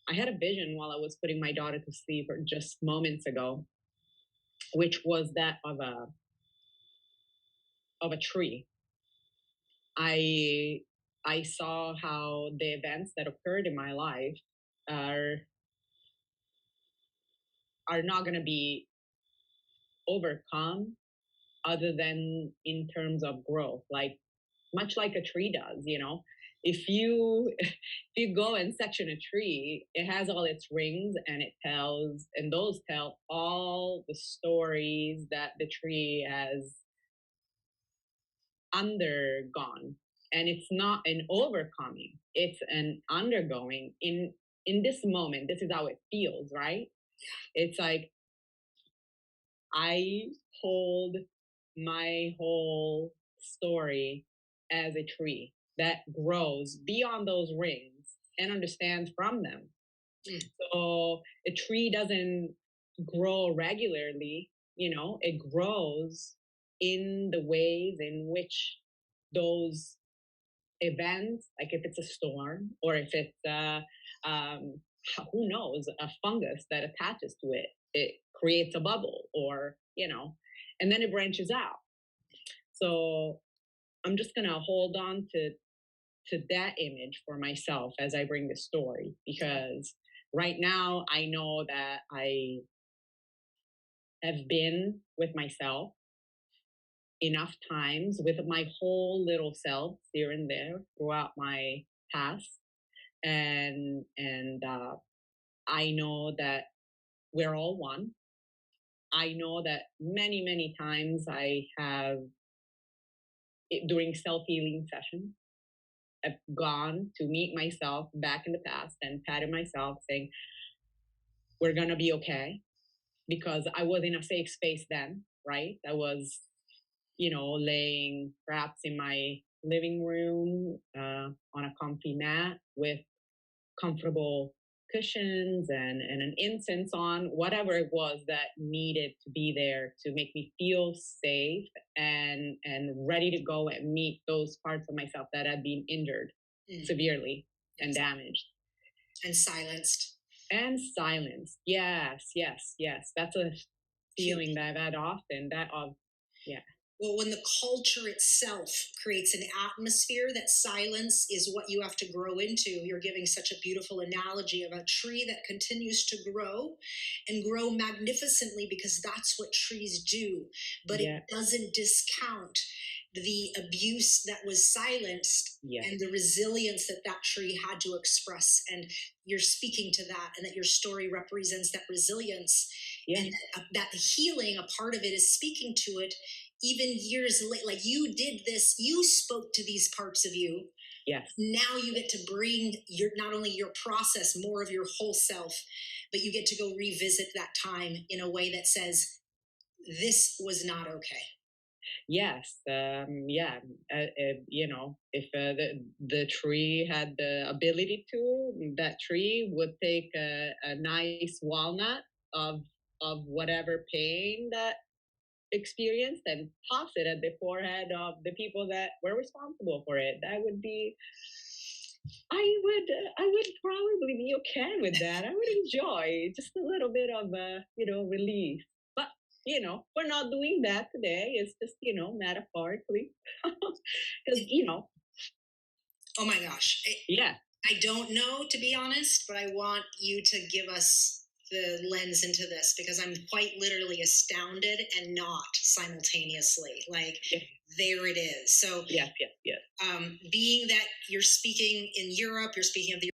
I had a vision while I was putting my daughter to sleep just moments ago, which was that of a tree. I I saw how the events that occurred in my life are are not going to be overcome other than in terms of growth, like much like a tree does, you know. If you if you go and section a tree, it has all its rings and those tell all the stories that the tree has undergone. And it's not an overcoming, it's an undergoing. In this moment, this is how it feels, right? It's like I hold my whole story as a tree that grows beyond those rings and understands from them. Mm. So a tree doesn't grow regularly, it grows in the ways in which those events, like if it's a storm or if it's um, who knows, a fungus that attaches to it, it creates a bubble, or and then it branches out. So I'm just gonna hold on to that image for myself as I bring this story, because right now I know that I have been with myself enough times, with my whole little self here and there throughout my past, and I know that we're all one. I know that many times I have, during self-healing sessions, I've gone to meet myself back in the past and patted myself saying, we're going to be okay, because I was in a safe space then, right? I was, laying perhaps in my living room on a comfy mat with comfortable cushions and an incense on, whatever it was that needed to be there to make me feel safe and ready to go and meet those parts of myself that had been injured severely and damaged. And silenced. And silenced. Yes. That's a feeling that I've had often. Yeah. Well, when the culture itself creates an atmosphere that silence is what you have to grow into, you're giving such a beautiful analogy of a tree that continues to grow and grow magnificently, because that's what trees do. But Yeah. it doesn't discount the abuse that was silenced, Yes. and the resilience that that tree had to express. And you're speaking to that, and that your story represents that resilience. Yeah. And that healing, a part of it is speaking to it even years later. Like, you did this, you spoke to these parts of you. Yes. Now you get to bring your, not only your process, more of your whole self, but you get to go revisit that time in a way that says, this was not okay. Yes. Yeah. If the tree had the ability to, that tree would take a nice walnut of whatever pain that experienced and toss it at the forehead of the people that were responsible for it. That would be, I would probably be okay with that. I would enjoy just a little bit of relief. But we're not doing that today. It's just metaphorically, because Oh my gosh. yeah. I don't know, to be honest, but I want you to give us the lens into this, because I'm quite literally astounded and not simultaneously. Like, Yeah. there it is. So Yes. being that you're speaking in Europe, you're speaking of the